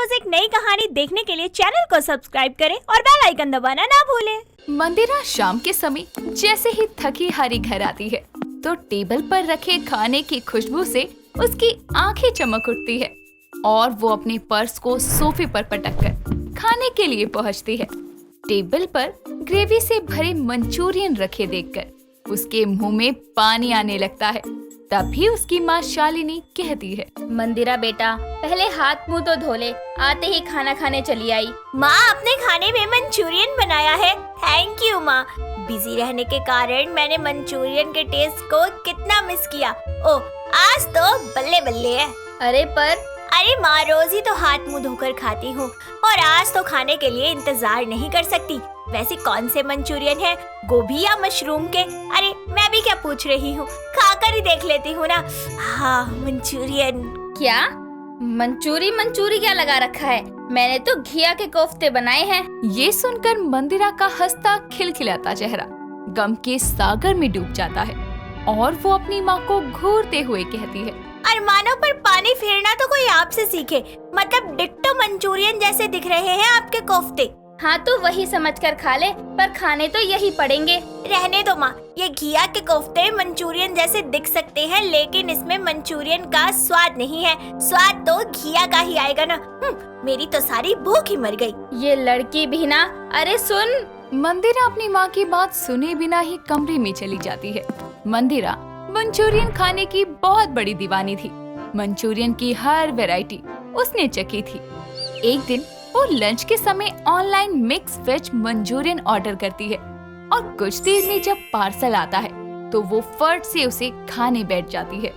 रोज एक नई कहानी देखने के लिए चैनल को सब्सक्राइब करें और बेल आइकन दबाना ना भूलें। मंदिरा शाम के समय जैसे ही थकी हारी घर आती है तो टेबल पर रखे खाने की खुशबू से उसकी आंखें चमक उठती है और वो अपने पर्स को सोफे पर पटककर खाने के लिए पहुंचती है। टेबल पर ग्रेवी से भरे मंचूरियन रखे देखकर उसके मुंह में पानी आने लगता है। तभी उसकी माँ शालिनी कहती है, मंदिरा बेटा, पहले हाथ मुंह तो धो ले, आते ही खाना खाने चली आई। माँ, अपने खाने में मंचूरियन बनाया है। थैंक यू माँ। बिजी रहने के कारण मैंने मंचूरियन के टेस्ट को कितना मिस किया। ओह, आज तो बल्ले बल्ले है। अरे माँ, रोज ही तो हाथ मुंह धोकर खाती हूँ और आज तो खाने के लिए इंतजार नहीं कर सकती। वैसे कौन से मंचूरियन है, गोभी या मशरूम के? अरे मैं भी क्या पूछ रही हूँ, खाकर ही देख लेती हूँ ना। हाँ, मंचूरियन। क्या मंचूरी क्या लगा रखा है? मैंने तो घिया के कोफ्ते बनाए हैं। ये सुनकर मंदिरा का हंसता खिलखिलाता चेहरा गम के सागर में डूब जाता है और वो अपनी माँ को घूरते हुए कहती है, अरमानों पर पानी फेरना तो कोई आपसे सीखे। मतलब डिट्टो मंचूरियन जैसे दिख रहे हैं आपके कोफ्ते। हाँ तो वही समझकर खा ले, पर खाने तो यही पड़ेंगे। रहने दो माँ, ये घिया के कोफ्ते मंचूरियन जैसे दिख सकते हैं, लेकिन इसमें मंचूरियन का स्वाद नहीं है। स्वाद तो घिया का ही आएगा ना। मेरी तो सारी भूख ही मर गई। ये लड़की भी ना। अरे सुन। मंदिरा अपनी माँ की बात सुने बिना ही कमरे में चली जाती है। मंदिरा मंचूरियन खाने की बहुत बड़ी दीवानी थी। मंचूरियन की हर वैरायटी उसने चखी थी। एक दिन वो लंच के समय online mix veg Manchurian order करती है और कुछ देर में जब पार्सल आता है तो वो फट से उसे खाने बैठ जाती है।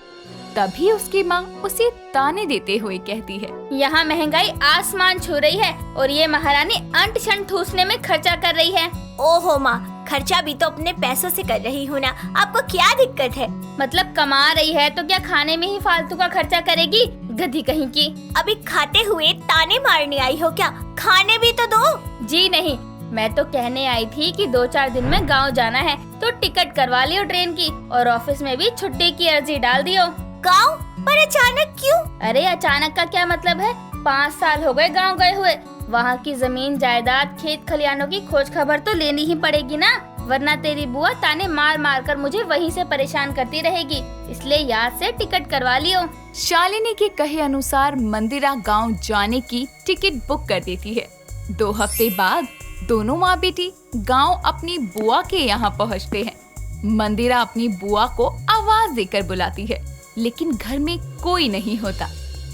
तभी उसकी माँ उसे ताने देते हुए कहती है, यहाँ महंगाई आसमान छू रही है और ये महारानी अंट शंट ठूसने में खर्चा कर रही है। ओहो माँ, खर्चा भी तो अपने पैसों से कर रही हूँ ना, आपको क्या दिक्कत है? मतलब कमा रही है तो क्या खाने में ही फालतू का खर्चा करेगी? गधी कहीं की। अभी खाते हुए ताने मारने आई हो क्या? खाने भी तो दो। जी नहीं, मैं तो कहने आई थी कि 2-4 दिन में गांव जाना है तो टिकट करवा लियो ट्रेन की और ऑफिस में भी छुट्टी की अर्जी डाल दियो। गांव? पर अचानक क्यों? अरे अचानक का क्या मतलब है? 5 साल हो गए गांव गए हुए। वहाँ की जमीन जायदाद खेत खलियानों की खोज खबर तो लेनी ही पड़ेगी ना, वरना तेरी बुआ ताने मार मार कर मुझे वहीं से परेशान करती रहेगी। इसलिए याद से टिकट करवा लियो। शालिनी के कहे अनुसार मंदिरा गांव जाने की टिकट बुक कर देती है। 2 हफ्ते बाद दोनों माँ बेटी गांव अपनी बुआ के यहाँ पहुँचते हैं। मंदिरा अपनी बुआ को आवाज देकर बुलाती है, लेकिन घर में कोई नहीं होता।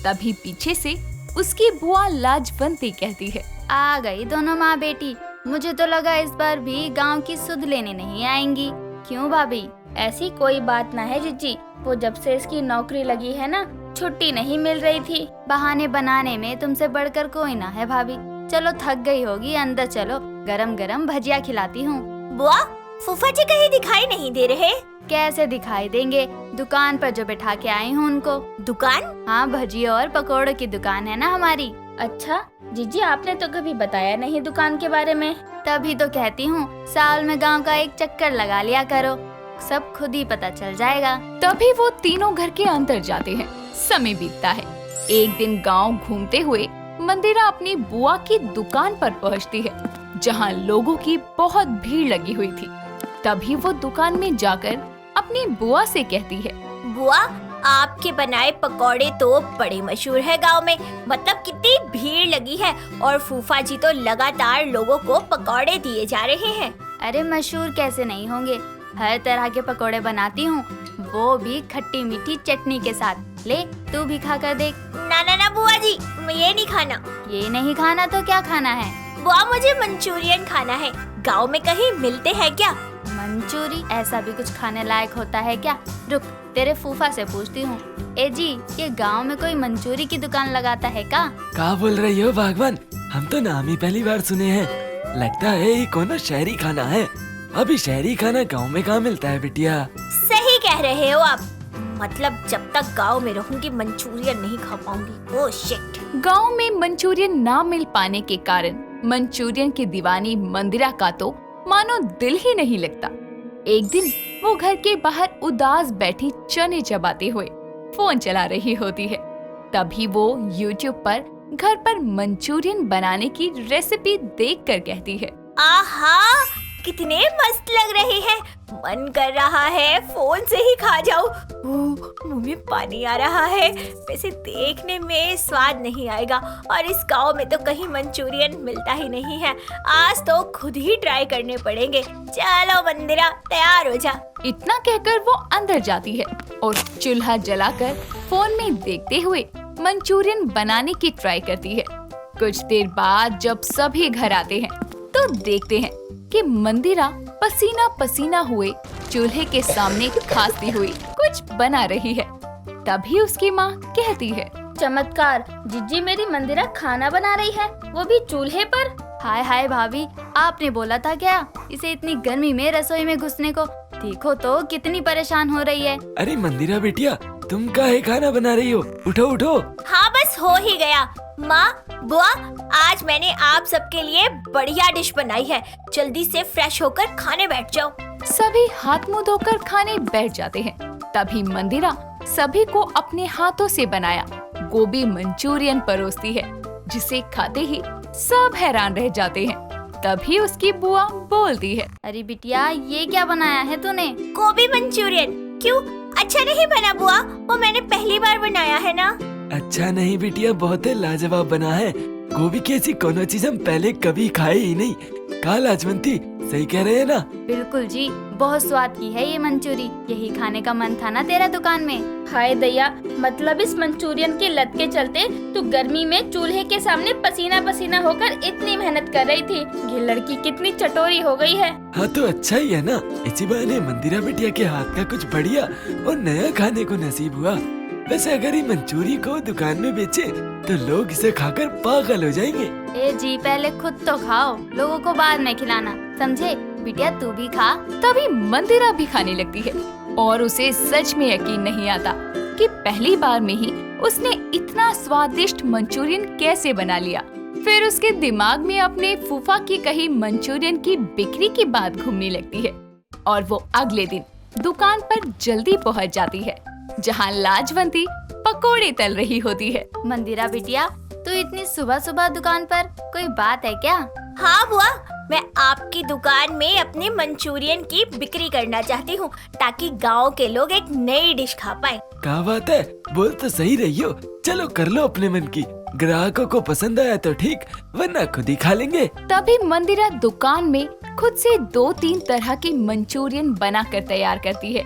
तभी पीछे से उसकी बुआ लाजवंती कहती है, आ गई दोनों माँ बेटी। मुझे तो लगा इस बार भी गांव की सुध लेने नहीं आएंगी। क्यों भाभी? ऐसी कोई बात ना है जिज्जी, वो जब से इसकी नौकरी लगी है ना, छुट्टी नहीं मिल रही थी। बहाने बनाने में तुमसे बढ़कर कोई ना है भाभी। चलो थक गई होगी, अंदर चलो, गरम गरम भजिया खिलाती हूँ। बुआ, फूफा जी कहीं दिखाई नहीं दे रहे। कैसे दिखाई देंगे? दुकान पर जो बैठा के आई हूँ उनको। दुकान? हाँ, भजिया और पकौड़ों की दुकान है ना हमारी। अच्छा जीजी, आपने तो कभी बताया नहीं दुकान के बारे में। तभी तो कहती हूँ, साल में गांव का एक चक्कर लगा लिया करो, सब खुद ही पता चल जाएगा। तभी वो तीनों घर के अंदर जाते हैं। समय बीतता है। एक दिन गांव घूमते हुए मंदिरा अपनी बुआ की दुकान पर पहुंचती है, जहां लोगों की बहुत भीड़ लगी हुई थी। तभी वो दुकान में जाकर अपनी बुआ से कहती है, बुआ, आपके बनाए पकौड़े तो बड़े मशहूर है गांव में। मतलब कितनी भीड़ लगी है और फूफा जी तो लगातार लोगों को पकौड़े दिए जा रहे हैं। अरे मशहूर कैसे नहीं होंगे, हर तरह के पकौड़े बनाती हूँ, वो भी खट्टी मीठी चटनी के साथ। ले तू भी खा कर देख। ना बुआ जी, ये नहीं खाना। ये नहीं खाना तो क्या खाना है? बुआ, मुझे मंचूरियन खाना है। गांव में कहीं मिलते हैं क्या? मंचूरी? ऐसा भी कुछ खाने लायक होता है क्या? रुक, तेरे फूफा से पूछती हूँ। ए जी, ये गांव में कोई मंचूरी की दुकान लगाता है क्या बोल रही हो बागवान? हम तो नाम ही पहली बार सुने हैं। लगता है ये कोनो शहरी खाना है। अभी शहरी खाना गांव में कहाँ मिलता है बिटिया? सही कह रहे हो आप। मतलब जब तक गांव में रहूंगी मंचूरियन नहीं खा पाऊंगी। Oh shit. गांव में मंचूरियन ना मिल पाने के कारण मंचूरियन की दीवानी मंदिरा का तो मानो दिल ही नहीं लगता। एक दिन वो घर के बाहर उदास बैठी चने चबाते हुए फोन चला रही होती है। तभी वो YouTube पर घर पर मंचूरियन बनाने की रेसिपी देखकर कहती है, आहा, कितने मस्त लग रहे हैं। मन कर रहा है फोन से ही खा जाऊं। मुंह में पानी आ रहा है। वैसे देखने में स्वाद नहीं आएगा और इस गांव में तो कहीं मंचूरियन मिलता ही नहीं है। आज तो खुद ही ट्राई करने पड़ेंगे। चलो मंदिरा, तैयार हो जा। इतना कहकर वो अंदर जाती है और चूल्हा जलाकर फोन में देखते हुए मंचूरियन बनाने की ट्राई करती है। कुछ देर बाद जब सभी घर आते हैं तो देखते हैं कि मंदिरा पसीना पसीना हुए चूल्हे के सामने खाती हुई कुछ बना रही है। तभी उसकी माँ कहती है, चमत्कार, जिज्जी मेरी मंदिरा खाना बना रही है, वो भी चूल्हे पर। हाय हाय भाभी, आपने बोला था क्या इसे इतनी गर्मी में रसोई में घुसने को? देखो तो कितनी परेशान हो रही है। अरे मंदिरा बेटिया, तुम काहे खाना बना रही हो? उठो उठो। हाँ बस हो ही गया। माँ, बुआ, आज मैंने आप सबके लिए बढ़िया डिश बनाई है। जल्दी से फ्रेश होकर खाने बैठ जाओ। सभी हाथ मुंह धोकर खाने बैठ जाते हैं। तभी मंदिरा सभी को अपने हाथों से बनाया गोभी मंचूरियन परोसती है, जिसे खाते ही सब हैरान रह जाते हैं। तभी उसकी बुआ बोलती है, अरे बिटिया, ये क्या बनाया है तूने? गोभी मंचूरियन। क्यों, अच्छा नहीं बना बुआ? वो मैंने पहली बार बनाया है ना। अच्छा नहीं बेटिया, बहुत ही लाजवाब बना है। गोभी की ऐसी कोनो चीज हम पहले कभी खाए ही नहीं। का लाजवंती, सही कह रहे हैं ना? बिल्कुल जी, बहुत स्वाद की है ये मंचूरी। यही खाने का मन था ना तेरा दुकान में? हाय दया, मतलब इस मंचूरियन की लत के चलते तू गर्मी में चूल्हे के सामने पसीना पसीना होकर इतनी मेहनत कर रही थी। ये लड़की कितनी चटोरी हो गई है। हाँ तो अच्छा ही है ना, इसी बहाने मंदिरा बिटिया के हाथ का कुछ बढ़िया और नया खाने को नसीब हुआ। वैसे अगर ये मंचूरी को दुकान में बेचे तो लोग इसे खाकर पागल हो जाएंगे। ए जी, पहले खुद तो खाओ, लोगों को बाद में खिलाना, समझे? बिटिया तू भी खा। तभी मंदिरा भी खाने लगती है और उसे सच में यकीन नहीं आता कि पहली बार में ही उसने इतना स्वादिष्ट मंचूरियन कैसे बना लिया। फिर उसके दिमाग में अपने फूफा की कही मंचूरियन की बिक्री की बात घूमने लगती है और वो अगले दिन दुकान पर जल्दी पहुंच जाती है, जहां लाजवंती पकोड़े तल रही होती है। मंदिरा बिटिया, तू इतनी सुबह सुबह दुकान पर, कोई बात है क्या? हाँ बुआ, मैं आपकी दुकान में अपने मंचूरियन की बिक्री करना चाहती हूँ ताकि गांव के लोग एक नई डिश खा पाए। क्या बात है, बोल तो सही रही हो। चलो कर लो अपने मन की। ग्राहकों को पसंद आया तो ठीक, वरना खुद ही खा लेंगे। तभी मंदिरा दुकान में खुद से 2-3 तरह के मंचूरियन बनाकर तैयार करती है।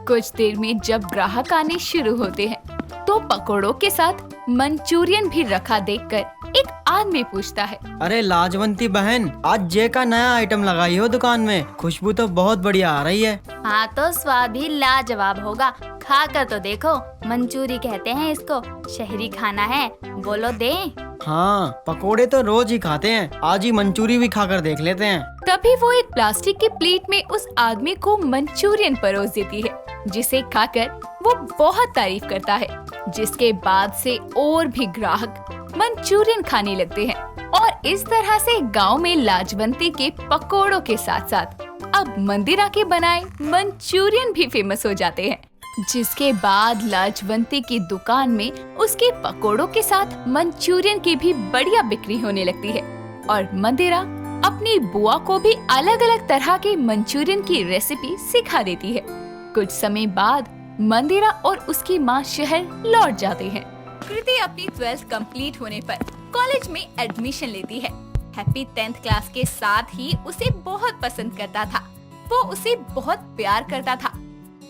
कुछ देर में जब ग्राहक आने शुरू होते हैं तो पकोड़ों के साथ मंचूरियन भी रखा देखकर एक आदमी पूछता है, अरे लाजवंती बहन, आज जे का नया आइटम लगाई हो दुकान में, खुशबू तो बहुत बढ़िया आ रही है। हाँ तो स्वाद भी लाजवाब होगा, खा कर तो देखो। मंचूरी कहते हैं इसको, शहरी खाना है, बोलो दें? हाँ, पकोड़े तो रोज ही खाते हैं, आज ही मंचूरी भी खाकर देख लेते हैं। तभी वो एक प्लास्टिक की प्लेट में उस आदमी को मंचूरियन परोस देती है, जिसे खाकर वो बहुत तारीफ करता है। जिसके बाद से और भी ग्राहक मंचूरियन खाने लगते हैं और इस तरह से गांव में लाजवंती के पकोड़ों के साथ साथ अब मंदिरा के बनाए मंचूरियन भी फेमस हो जाते हैं। जिसके बाद लाजवंती की दुकान में उसके पकोड़ों के साथ मंचूरियन की भी बढ़िया बिक्री होने लगती है और मंदिरा अपनी बुआ को भी अलग अलग तरह के मंचूरियन की रेसिपी सिखा देती है। कुछ समय बाद मंदिरा और उसकी माँ शहर लौट जाते हैं। कृति अपनी 12th कंप्लीट होने पर कॉलेज में एडमिशन लेती है। हैप्पी 10th क्लास के साथ ही उसे बहुत पसंद करता था। वो उसे बहुत प्यार करता था,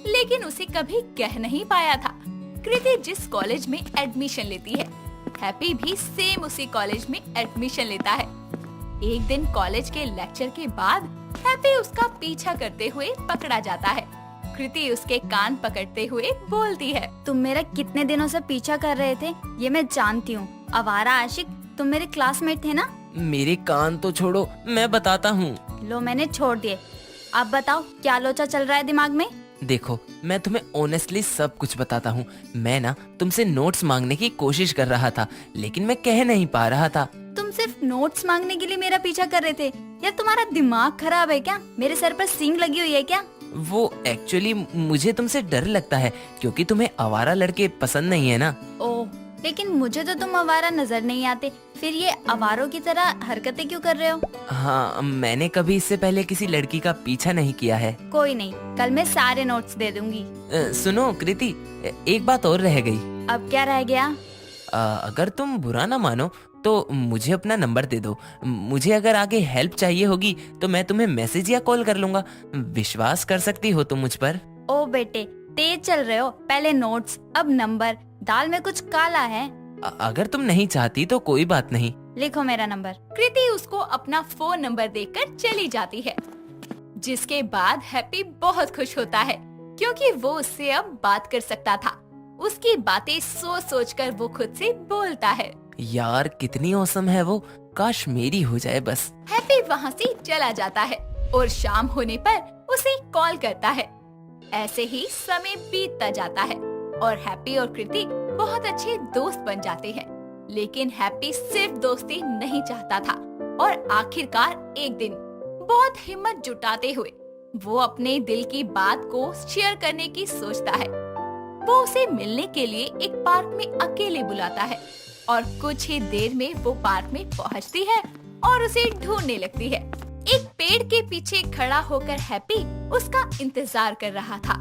लेकिन उसे कभी कह नहीं पाया था। कृति जिस कॉलेज में एडमिशन लेती है, हैप्पी भी सेम उसी कॉलेज में एडमिशन लेता है। एक दिन कॉलेज के लेक्चर के बाद हैप्पी उसका पीछा करते हुए पकड़ा जाता है। कृति उसके कान पकड़ते हुए बोलती है, तुम मेरा कितने दिनों से पीछा कर रहे थे, ये मैं जानती हूँ। आवारा आशिक, तुम मेरे क्लासमेट थे ना? मेरे कान तो छोड़ो, मैं बताता हूँ। लो, मैंने छोड़ दिए। अब बताओ, क्या लोचा चल रहा है दिमाग में? देखो, मैं तुम्हें ऑनेस्टली सब कुछ बताता हूँ। मैं ना तुमसे नोट्स मांगने की कोशिश कर रहा था, लेकिन मैं कह नहीं पा रहा था। तुम सिर्फ नोट्स मांगने के लिए मेरा पीछा कर रहे थे? या तुम्हारा दिमाग खराब है क्या? मेरे सर पर सींग लगी हुई है क्या? वो एक्चुअली मुझे तुमसे डर लगता है, क्योंकि तुम्हें आवारा लड़के पसंद नहीं है ना। ओह, लेकिन मुझे तो तुम आवारा नजर नहीं आते, फिर ये आवारों की तरह हरकतें क्यों कर रहे हो? हाँ, मैंने कभी इससे पहले किसी लड़की का पीछा नहीं किया है। कोई नहीं, कल मैं सारे नोट्स दे दूंगी। सुनो कृति, एक बात और रह गई। अब क्या रह गया? अगर तुम बुरा ना मानो तो मुझे अपना नंबर दे दो। मुझे अगर आगे हेल्प चाहिए होगी तो मैं तुम्हें मैसेज या कॉल कर लूंगा। विश्वास कर सकती हो तुम मुझ पर? ओ बेटे, तेज चल रहे हो, पहले नोट्स अब नंबर, दाल में कुछ काला है। अगर तुम नहीं चाहती तो कोई बात नहीं। लिखो मेरा नंबर। कृति उसको अपना फोन नंबर देकर चली जाती है, जिसके बाद हैप्पी बहुत खुश होता है क्योंकि वो उससे अब बात कर सकता था। उसकी बातें सोच सोच कर वो खुद से बोलता है, यार कितनी औसम है वो, काश मेरी हो जाए बस। हैप्पी वहाँ से चला जाता है और शाम होने पर उसे कॉल करता है। ऐसे ही समय बीतता जाता है और हैप्पी और कृति बहुत अच्छे दोस्त बन जाते हैं। लेकिन हैप्पी सिर्फ दोस्ती नहीं चाहता था और आखिरकार एक दिन बहुत हिम्मत जुटाते हुए वो अपने दिल की बात को शेयर करने की सोचता है। वो उसे मिलने के लिए एक पार्क में अकेले बुलाता है और कुछ ही देर में वो पार्क में पहुंचती है और उसे ढूंढने लगती है। एक पेड़ के पीछे खड़ा होकर हैप्पी उसका इंतजार कर रहा था।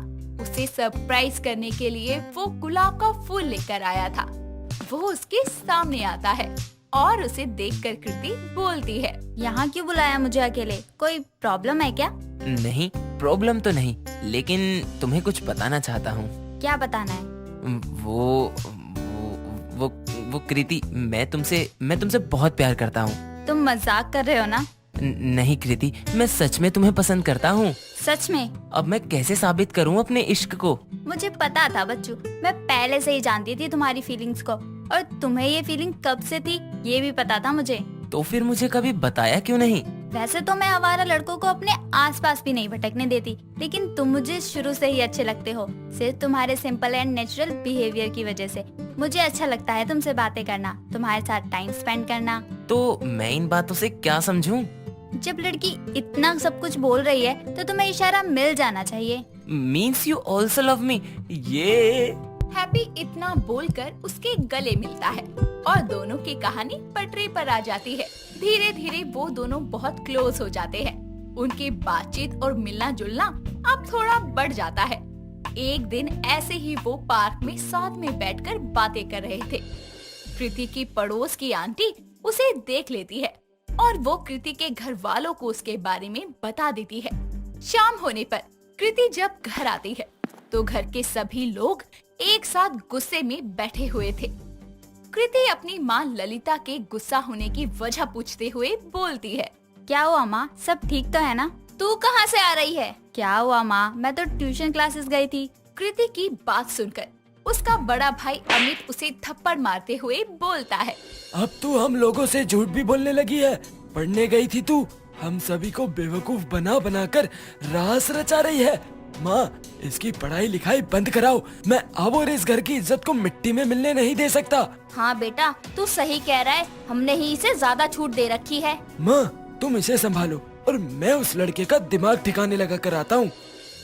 उसे सरप्राइज करने के लिए वो गुलाब का फूल लेकर आया था। वो उसके सामने आता है और उसे देखकर कृति बोलती है, यहाँ क्यों बुलाया मुझे अकेले? कोई प्रॉब्लम है क्या? नहीं, प्रॉब्लम तो नहीं, लेकिन तुम्हें कुछ बताना चाहता हूँ। क्या बताना है? वो कृति, मैं तुमसे बहुत प्यार करता हूँ। तुम मजाक कर रहे हो ना? नहीं कृति, मैं सच में तुम्हें पसंद करता हूँ। सच में? अब मैं कैसे साबित करूँ अपने इश्क को? मुझे पता था बच्चू, मैं पहले से ही जानती थी तुम्हारी फीलिंग्स को, और तुम्हें ये फीलिंग कब से थी ये भी पता था मुझे। तो फिर मुझे कभी बताया क्यों नहीं? वैसे तो मैं आवारा लड़कों को अपने आसपास भी नहीं भटकने देती, लेकिन तुम मुझे शुरू से ही अच्छे लगते हो, सिर्फ तुम्हारे सिंपल एंड नेचुरल बिहेवियर की वजह से। मुझे अच्छा लगता है तुमसे बातें करना, तुम्हारे साथ टाइम स्पेंड करना। तो मैं इन बातों से क्या समझूं? जब लड़की इतना सब कुछ बोल रही है तो तुम्हें इशारा मिल जाना चाहिए। Means you also love me. ये हैप्पी इतना बोलकर उसके गले मिलता है और दोनों की कहानी पटरी पर आ जाती है। धीरे धीरे वो दोनों बहुत क्लोज हो जाते हैं। उनकी बातचीत और मिलना जुलना अब थोड़ा बढ़ जाता है। एक दिन ऐसे ही वो पार्क में साथ में बैठकर बातें कर रहे थे। कृति की पड़ोस की आंटी उसे देख लेती है और वो कृति के घर वालों को उसके बारे में बता देती है। शाम होने पर कृति जब घर आती है तो घर के सभी लोग एक साथ गुस्से में बैठे हुए थे। कृति अपनी माँ ललिता के गुस्सा होने की वजह पूछते हुए बोलती है, क्या हुआ माँ, सब ठीक तो है ना? तू कहाँ से आ रही है? क्या हुआ माँ, मैं तो ट्यूशन क्लासेस गई थी। कृति की बात सुनकर उसका बड़ा भाई अमित उसे थप्पड़ मारते हुए बोलता है, अब तू हम लोगों से झूठ भी बोलने लगी है। पढ़ने गई थी तू, हम सभी को बेवकूफ बना बना कर रास रचा रही है। माँ, इसकी पढ़ाई लिखाई बंद कराओ। मैं अब और इस घर की इज्जत को मिट्टी में मिलने नहीं दे सकता। हाँ बेटा, तू सही कह रहा है, हमने ही इसे ज्यादा छूट दे रखी है। माँ, तुम इसे संभालो और मैं उस लड़के का दिमाग ठिकाने लगा कर आता हूँ।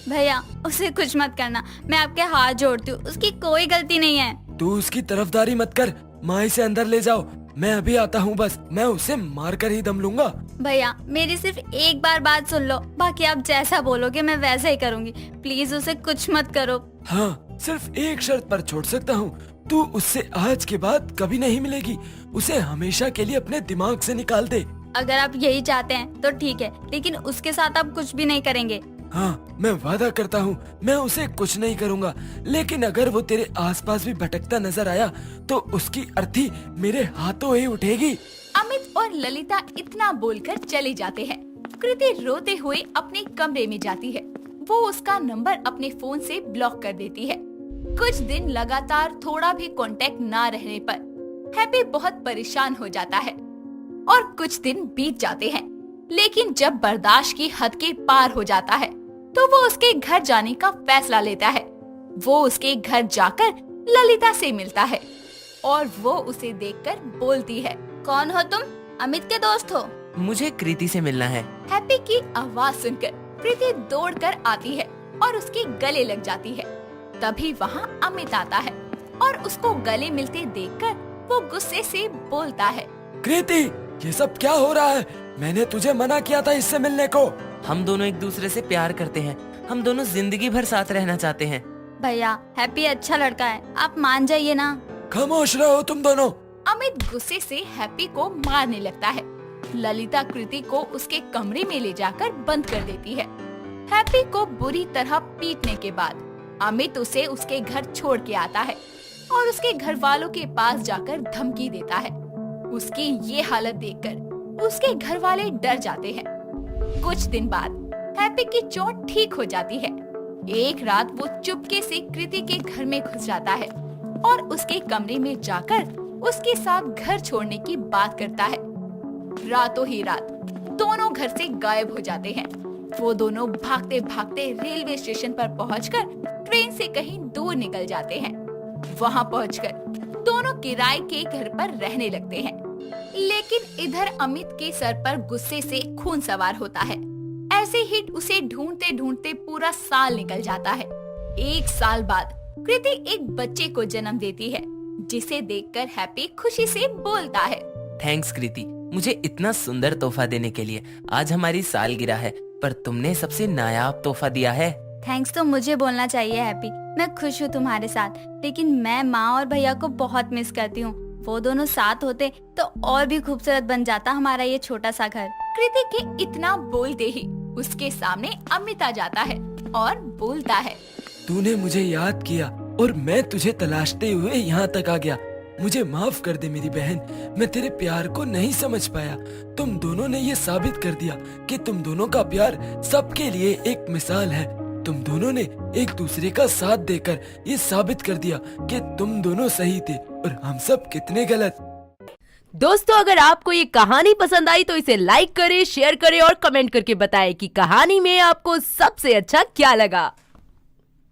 भैया, उसे कुछ मत करना, मैं आपके हाथ जोड़ती हूँ, उसकी कोई गलती नहीं है। तू उसकी तरफदारी मत कर। माँ, इसे अंदर ले जाओ, मैं अभी आता हूँ। बस मैं उसे मार कर ही दम लूंगा। भैया, मेरी सिर्फ एक बार बात सुन लो, बाकी आप जैसा बोलोगे मैं वैसा ही करूँगी। प्लीज उसे कुछ मत करो। हाँ, सिर्फ एक शर्त पर छोड़ सकता हूँ। तू उससे आज के बाद कभी नहीं मिलेगी। उसे हमेशा के लिए अपने दिमाग से निकाल दे। अगर आप यही चाहते हैं तो ठीक है, लेकिन उसके साथ आप कुछ भी नहीं करेंगे। हाँ, मैं वादा करता हूँ मैं उसे कुछ नहीं करूँगा। लेकिन अगर वो तेरे आसपास भी भटकता नजर आया तो उसकी अर्थी मेरे हाथों ही उठेगी। अमित और ललिता इतना बोलकर चले जाते हैं। कृति रोते हुए अपने कमरे में जाती है। वो उसका नंबर अपने फोन से ब्लॉक कर देती है। कुछ दिन लगातार थोड़ा भी कांटेक्ट ना रहने पर हैप्पी बहुत परेशान हो जाता है और कुछ दिन बीत जाते हैं। लेकिन जब बर्दाश्त की हद के पार हो जाता है तो वो उसके घर जाने का फैसला लेता है। वो उसके घर जाकर ललिता से मिलता है और वो उसे देखकर बोलती है, कौन हो तुम? अमित के दोस्त हो? मुझे कृति से मिलना है। हैप्पी की आवाज सुनकर कृति दौड़कर आती है और उसके गले लग जाती है। तभी वहाँ अमित आता है। और उसको गले मिलते देखकर वो गुस्से से बोलता है। कृति, ये सब क्या हो रहा है? मैंने तुझे मना किया था इससे मिलने को। हम दोनों एक दूसरे से प्यार करते हैं, हम दोनों जिंदगी भर साथ रहना चाहते हैं। भैया, हैप्पी अच्छा लड़का है, आप मान जाइए ना। खामोश रहो तुम दोनों। अमित गुस्से से हैप्पी को मारने लगता है। ललिता कृति को उसके कमरे में ले जाकर बंद कर देती है। हैप्पी को बुरी तरह पीटने के बाद अमित उसे उसके घर छोड़ के आता है और उसके घर वालों के पास जाकर धमकी देता है। उसकी ये हालत देखकर उसके घर वाले डर जाते हैं। कुछ दिन बाद हैप्पी की चोट ठीक हो जाती है। एक रात वो चुपके से कृति के घर में घुस जाता है और उसके कमरे में जाकर उसके साथ घर छोड़ने की बात करता है। रातों ही रात दोनों घर से गायब हो जाते हैं। वो दोनों भागते भागते रेलवे स्टेशन पर पहुंचकर ट्रेन से कहीं दूर निकल जाते हैं। वहां पहुंचकर दोनों किराए के घर पर रहने लगते हैं। लेकिन इधर अमित के सर पर गुस्से से खून सवार होता है। ऐसे ही उसे ढूंढते ढूंढते पूरा साल निकल जाता है। 1 साल बाद कृति एक बच्चे को जन्म देती है, जिसे देखकर हैप्पी खुशी से बोलता है। थैंक्स कृति, मुझे इतना सुंदर तोहफा देने के लिए। आज हमारी सालगिरह है, पर तुमने सबसे नायाब तोहफा दिया है। थैंक्स तो मुझे बोलना चाहिए हैप्पी, मैं खुश हूँ तुम्हारे साथ, लेकिन मैं माँ और भैया को बहुत मिस करती हूँ। वो दोनों साथ होते तो और भी खूबसूरत बन जाता हमारा ये छोटा सा घर। कृति के इतना बोलते ही उसके सामने अमित आ जाता है और बोलता है। तूने मुझे याद किया और मैं तुझे तलाशते हुए यहाँ तक आ गया। मुझे माफ कर दे मेरी बहन, मैं तेरे प्यार को नहीं समझ पाया। तुम दोनों ने ये साबित कर दिया कि तुम दोनों का प्यार सबके लिए एक मिसाल है। तुम दोनों ने एक दूसरे का साथ देकर ये साबित कर दिया कि तुम दोनों सही थे और हम सब कितने गलत। दोस्तों, अगर आपको ये कहानी पसंद आई तो इसे लाइक करें, शेयर करें और कमेंट करके बताएं कि कहानी में आपको सबसे अच्छा क्या लगा।